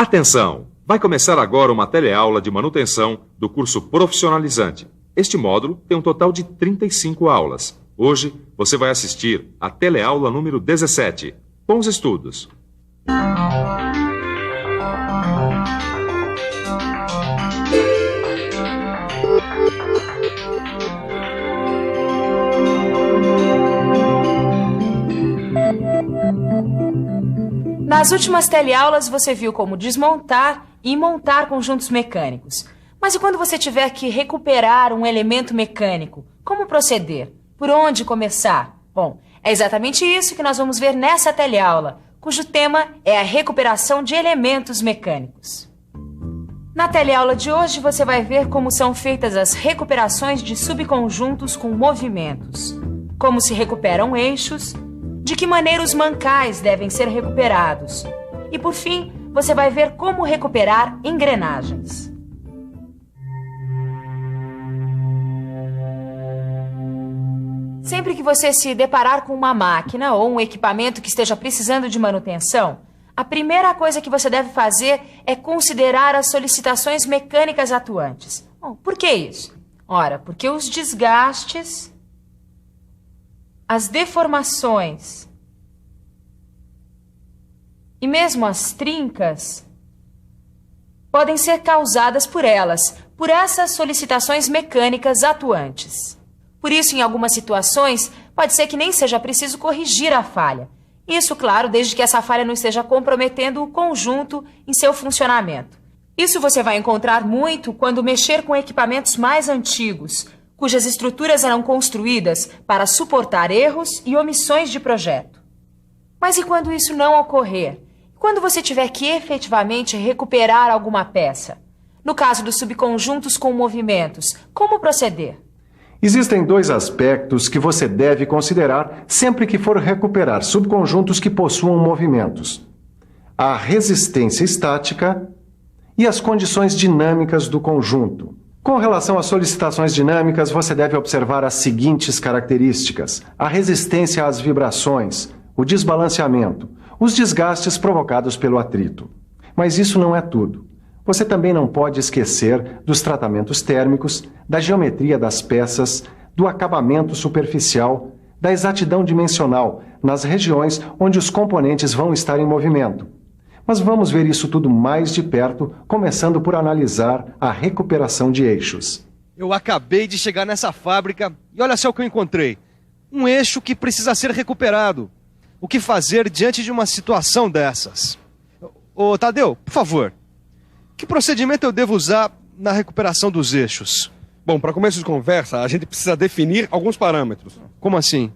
Atenção! Vai começar agora uma teleaula de manutenção do curso profissionalizante. Este módulo tem um total de 35 aulas. Hoje você vai assistir a teleaula número 17. Bons estudos! Nas últimas teleaulas você viu como desmontar e montar conjuntos mecânicos. Mas e quando você tiver que recuperar um elemento mecânico? Como proceder? Por onde começar? Bom, é exatamente isso que nós vamos ver nessa teleaula, cujo tema é a recuperação de elementos mecânicos. Na teleaula de hoje você vai ver como são feitas as recuperações de subconjuntos com movimentos, como se recuperam eixos, de que maneira os mancais devem ser recuperados. E, por fim, você vai ver como recuperar engrenagens. Sempre que você se deparar com uma máquina ou um equipamento que esteja precisando de manutenção, a primeira coisa que você deve fazer é considerar as solicitações mecânicas atuantes. Bom, por que isso? Ora, porque os desgastes, as deformações e mesmo as trincas podem ser causadas por elas, por essas solicitações mecânicas atuantes. Por isso, em algumas situações, pode ser que nem seja preciso corrigir a falha. Isso, claro, desde que essa falha não esteja comprometendo o conjunto em seu funcionamento. Isso você vai encontrar muito quando mexer com equipamentos mais antigos, cujas estruturas eram construídas para suportar erros e omissões de projeto. Mas e quando isso não ocorrer? Quando você tiver que efetivamente recuperar alguma peça? No caso dos subconjuntos com movimentos, como proceder? Existem dois aspectos que você deve considerar sempre que for recuperar subconjuntos que possuam movimentos: a resistência estática e as condições dinâmicas do conjunto. Com relação às solicitações dinâmicas, você deve observar as seguintes características: a resistência às vibrações, o desbalanceamento, os desgastes provocados pelo atrito. Mas isso não é tudo. Você também não pode esquecer dos tratamentos térmicos, da geometria das peças, do acabamento superficial, da exatidão dimensional nas regiões onde os componentes vão estar em movimento. Mas vamos ver isso tudo mais de perto, começando por analisar a recuperação de eixos. Eu acabei de chegar nessa fábrica e olha só o que eu encontrei. Um eixo que precisa ser recuperado. O que fazer diante de uma situação dessas? Ô, Tadeu, por favor, que procedimento eu devo usar na recuperação dos eixos? Bom, para começo de conversa, a gente precisa definir alguns parâmetros. Como assim?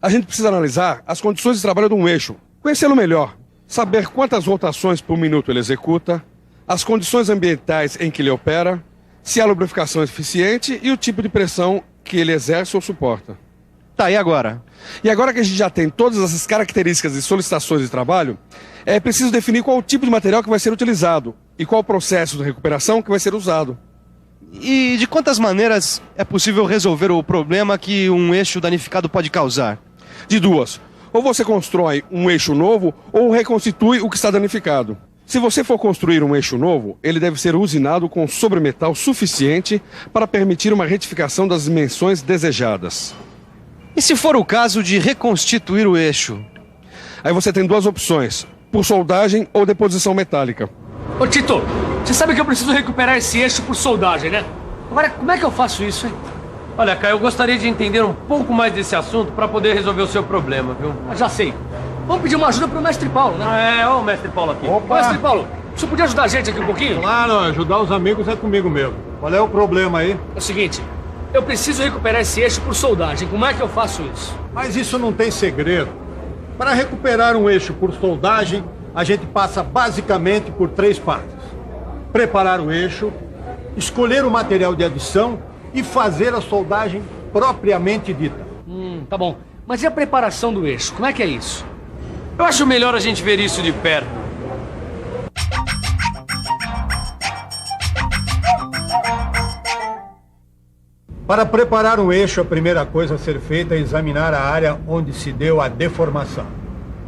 A gente precisa analisar as condições de trabalho de um eixo, conhecê-lo melhor, saber quantas rotações por minuto ele executa, as condições ambientais em que ele opera, se a lubrificação é eficiente e o tipo de pressão que ele exerce ou suporta. Tá, e agora? E agora que a gente já tem todas essas características e solicitações de trabalho, é preciso definir qual o tipo de material que vai ser utilizado e qual o processo de recuperação que vai ser usado. E de quantas maneiras é possível resolver o problema que um eixo danificado pode causar? De duas. Ou você constrói um eixo novo ou reconstitui o que está danificado. Se você for construir um eixo novo, ele deve ser usinado com sobremetal suficiente para permitir uma retificação das dimensões desejadas. E se for o caso de reconstituir o eixo? Aí você tem duas opções: por soldagem ou deposição metálica. Ô Tito, você sabe que eu preciso recuperar esse eixo por soldagem, né? Agora, como é que eu faço isso, hein? Olha, Caio, eu gostaria de entender um pouco mais desse assunto para poder resolver o seu problema, viu? Já sei. Vamos pedir uma ajuda pro mestre Paulo, né? Olha o mestre Paulo aqui. Opa. Mestre Paulo, o senhor podia ajudar a gente aqui um pouquinho? Claro, ajudar os amigos é comigo mesmo. Qual é o problema aí? É o seguinte, eu preciso recuperar esse eixo por soldagem. Como é que eu faço isso? Mas isso não tem segredo. Para recuperar um eixo por soldagem, a gente passa basicamente por 3 partes: preparar o eixo, escolher o material de adição e fazer a soldagem propriamente dita. Tá bom. Mas e a preparação do eixo? Como é que é isso? Eu acho melhor a gente ver isso de perto. Para preparar um eixo, a primeira coisa a ser feita é examinar a área onde se deu a deformação.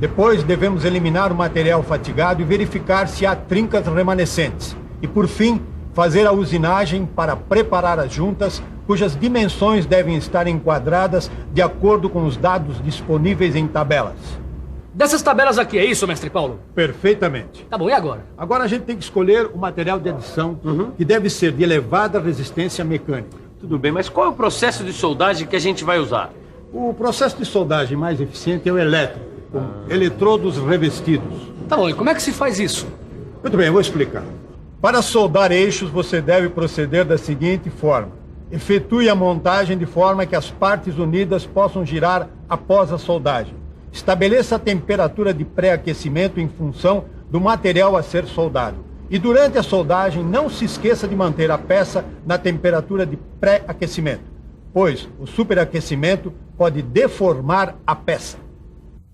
Depois, devemos eliminar o material fatigado e verificar se há trincas remanescentes. E, por fim, fazer a usinagem para preparar as juntas, cujas dimensões devem estar enquadradas de acordo com os dados disponíveis em tabelas. Dessas tabelas aqui, é isso, mestre Paulo? Perfeitamente. Tá bom, e agora? Agora a gente tem que escolher o material de adição, que deve ser de elevada resistência mecânica. Tudo bem, mas qual é o processo de soldagem que a gente vai usar? O processo de soldagem mais eficiente é o elétrico, com eletrodos revestidos. Tá bom, e como é que se faz isso? Muito bem, eu vou explicar. Para soldar eixos, você deve proceder da seguinte forma. Efetue a montagem de forma que as partes unidas possam girar após a soldagem. Estabeleça a temperatura de pré-aquecimento em função do material a ser soldado. E durante a soldagem, não se esqueça de manter a peça na temperatura de pré-aquecimento, pois o superaquecimento pode deformar a peça.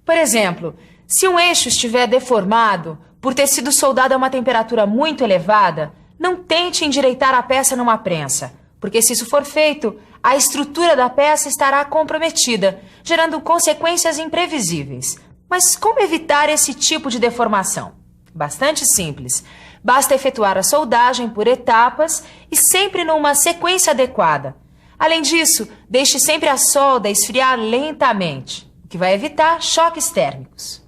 Por exemplo, se um eixo estiver deformado por ter sido soldado a uma temperatura muito elevada, não tente endireitar a peça numa prensa, porque se isso for feito, a estrutura da peça estará comprometida, gerando consequências imprevisíveis. Mas como evitar esse tipo de deformação? Bastante simples. Basta efetuar a soldagem por etapas e sempre numa sequência adequada. Além disso, deixe sempre a solda esfriar lentamente, o que vai evitar choques térmicos.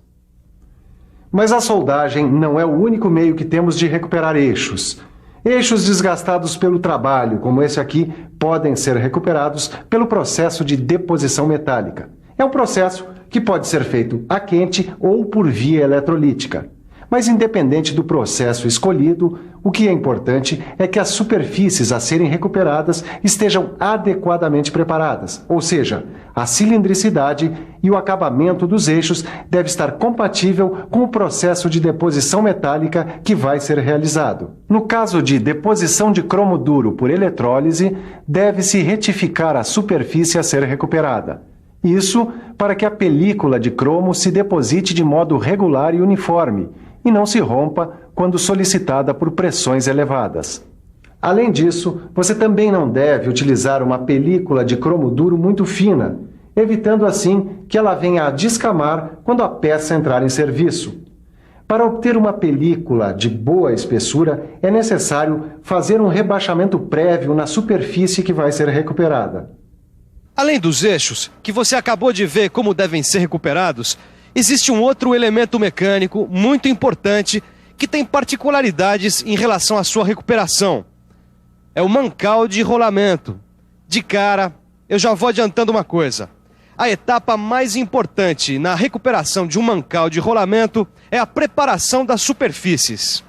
Mas a soldagem não é o único meio que temos de recuperar eixos. Eixos desgastados pelo trabalho, como esse aqui, podem ser recuperados pelo processo de deposição metálica. É um processo que pode ser feito a quente ou por via eletrolítica. Mas independente do processo escolhido, o que é importante é que as superfícies a serem recuperadas estejam adequadamente preparadas, ou seja, a cilindricidade e o acabamento dos eixos deve estar compatível com o processo de deposição metálica que vai ser realizado. No caso de deposição de cromo duro por eletrólise, deve-se retificar a superfície a ser recuperada. Isso para que a película de cromo se deposite de modo regular e uniforme, e não se rompa quando solicitada por pressões elevadas. Além disso, você também não deve utilizar uma película de cromo duro muito fina, evitando assim que ela venha a descamar quando a peça entrar em serviço. Para obter uma película de boa espessura, é necessário fazer um rebaixamento prévio na superfície que vai ser recuperada. Além dos eixos, que você acabou de ver como devem ser recuperados, existe um outro elemento mecânico muito importante que tem particularidades em relação à sua recuperação. É o mancal de rolamento. De cara, eu já vou adiantando uma coisa. A etapa mais importante na recuperação de um mancal de rolamento é a preparação das superfícies.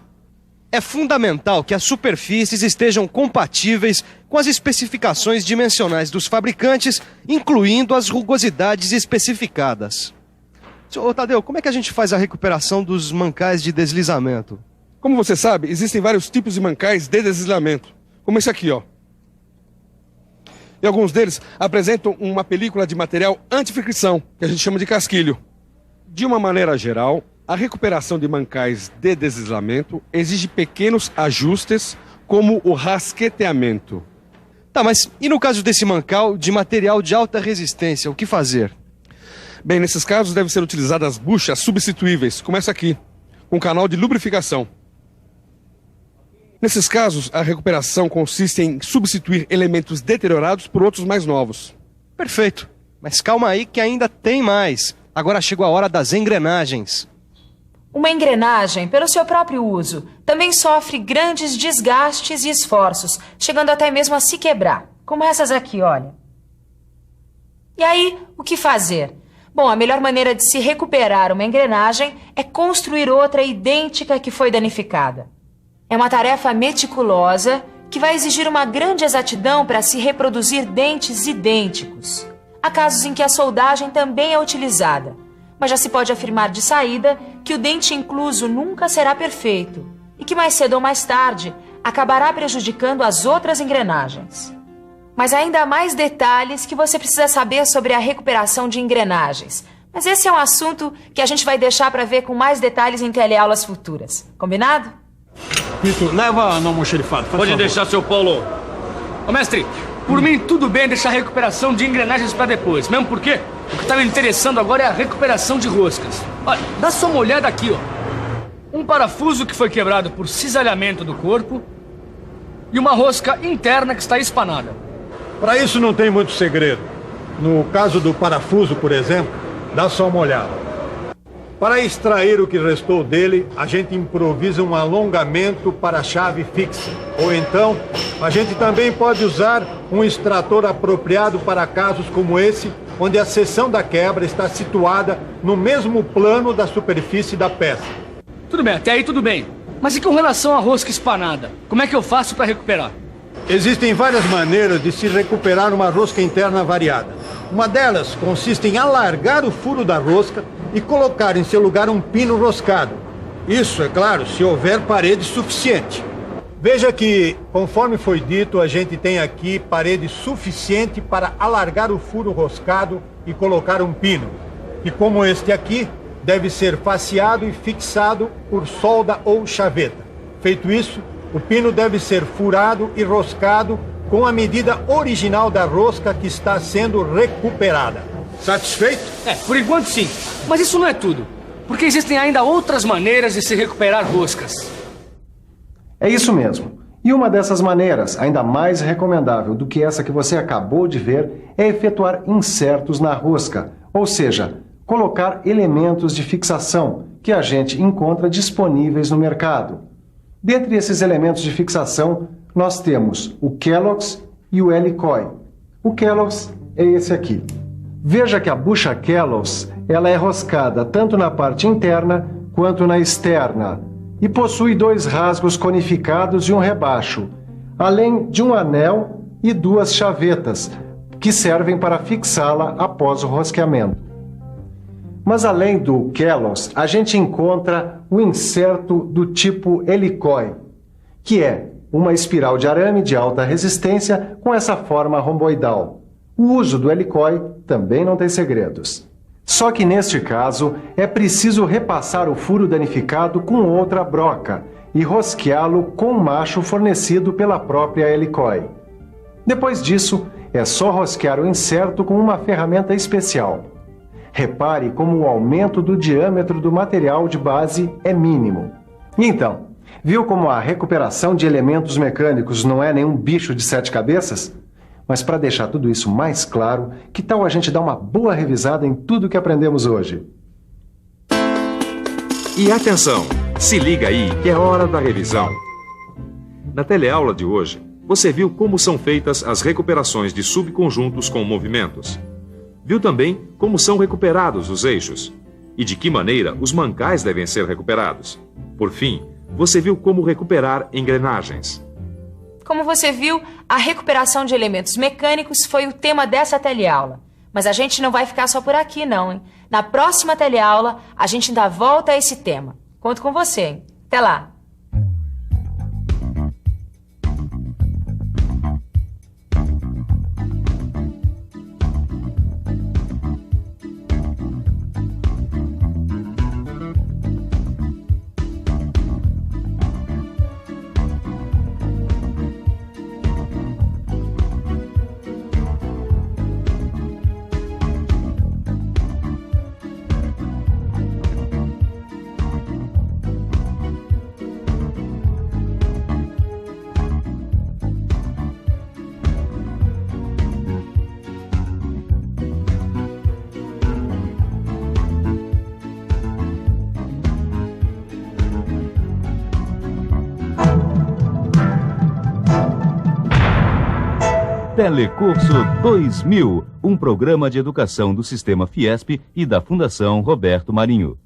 É fundamental que as superfícies estejam compatíveis com as especificações dimensionais dos fabricantes, incluindo as rugosidades especificadas. Ô Tadeu, como é que a gente faz a recuperação dos mancais de deslizamento? Como você sabe, existem vários tipos de mancais de deslizamento, como esse aqui, ó. E alguns deles apresentam uma película de material anti-fricção, que a gente chama de casquilho. De uma maneira geral, a recuperação de mancais de deslizamento exige pequenos ajustes, como o rasqueteamento. Tá, mas e no caso desse mancal de material de alta resistência, o que fazer? Bem, nesses casos devem ser utilizadas buchas substituíveis, como essa aqui, com canal de lubrificação. Nesses casos, a recuperação consiste em substituir elementos deteriorados por outros mais novos. Perfeito, mas calma aí que ainda tem mais. Agora chegou a hora das engrenagens. Uma engrenagem, pelo seu próprio uso, também sofre grandes desgastes e esforços, chegando até mesmo a se quebrar, como essas aqui, olha. E aí, o que fazer? Bom, a melhor maneira de se recuperar uma engrenagem é construir outra idêntica que foi danificada. É uma tarefa meticulosa que vai exigir uma grande exatidão para se reproduzir dentes idênticos. Há casos em que a soldagem também é utilizada, mas já se pode afirmar de saída que o dente incluso nunca será perfeito e que mais cedo ou mais tarde acabará prejudicando as outras engrenagens. Mas ainda há mais detalhes que você precisa saber sobre a recuperação de engrenagens. Mas esse é um assunto que a gente vai deixar para ver com mais detalhes em teleaulas futuras. Combinado? Vitor, leva no almoxerifado. Pode deixar, seu Paulo. Ô, mestre, por mim tudo bem deixar a recuperação de engrenagens para depois. Mesmo porque O que tá me interessando agora é a recuperação de roscas. Olha, dá só uma olhada aqui, ó. Um parafuso que foi quebrado por cisalhamento do corpo e uma rosca interna que está espanada. Para isso não tem muito segredo. No caso do parafuso, por exemplo, dá só uma olhada. Para extrair o que restou dele, a gente improvisa um alongamento para a chave fixa. Ou então, a gente também pode usar um extrator apropriado para casos como esse, onde a seção da quebra está situada no mesmo plano da superfície da peça. Tudo bem, até aí tudo bem. Mas e com relação à rosca espanada? Como é que eu faço para recuperar? Existem várias maneiras de se recuperar uma rosca interna variada. Uma delas consiste em alargar o furo da rosca e colocar em seu lugar um pino roscado. Isso, é claro, se houver parede suficiente. Veja que, conforme foi dito, a gente tem aqui parede suficiente para alargar o furo roscado e colocar um pino. E como este aqui, deve ser faceado e fixado por solda ou chaveta. Feito isso, o pino deve ser furado e roscado com a medida original da rosca que está sendo recuperada. Satisfeito? Por enquanto sim. Mas isso não é tudo. Porque existem ainda outras maneiras de se recuperar roscas. É isso mesmo. E uma dessas maneiras, ainda mais recomendável do que essa que você acabou de ver, é efetuar insertos na rosca, ou seja, colocar elementos de fixação que a gente encontra disponíveis no mercado. Dentre esses elementos de fixação, nós temos o Kellogg's e o Helicoi. O Kellogg's é esse aqui. Veja que a bucha Kellogg's ela é roscada tanto na parte interna quanto na externa e possui 2 rasgos conificados e um rebaixo, além de um anel e 2 chavetas que servem para fixá-la após o rosqueamento. Mas além do Kellogg's, a gente encontra o inserto do tipo Helicoi, que é uma espiral de arame de alta resistência com essa forma romboidal. O uso do Helicoi também não tem segredos. Só que neste caso, é preciso repassar o furo danificado com outra broca e rosqueá-lo com o macho fornecido pela própria Helicoi. Depois disso, é só rosquear o inserto com uma ferramenta especial. Repare como o aumento do diâmetro do material de base é mínimo. E então, viu como a recuperação de elementos mecânicos não é nenhum bicho de 7 cabeças? Mas para deixar tudo isso mais claro, que tal a gente dar uma boa revisada em tudo que aprendemos hoje? E atenção, se liga aí que é hora da revisão. Na teleaula de hoje, você viu como são feitas as recuperações de subconjuntos com movimentos. Viu também como são recuperados os eixos e de que maneira os mancais devem ser recuperados. Por fim, você viu como recuperar engrenagens. Como você viu, a recuperação de elementos mecânicos foi o tema dessa teleaula. Mas a gente não vai ficar só por aqui, não, hein? Na próxima teleaula, a gente ainda volta a esse tema. Conto com você, hein? Até lá! Telecurso 2000, um programa de educação do Sistema Fiesp e da Fundação Roberto Marinho.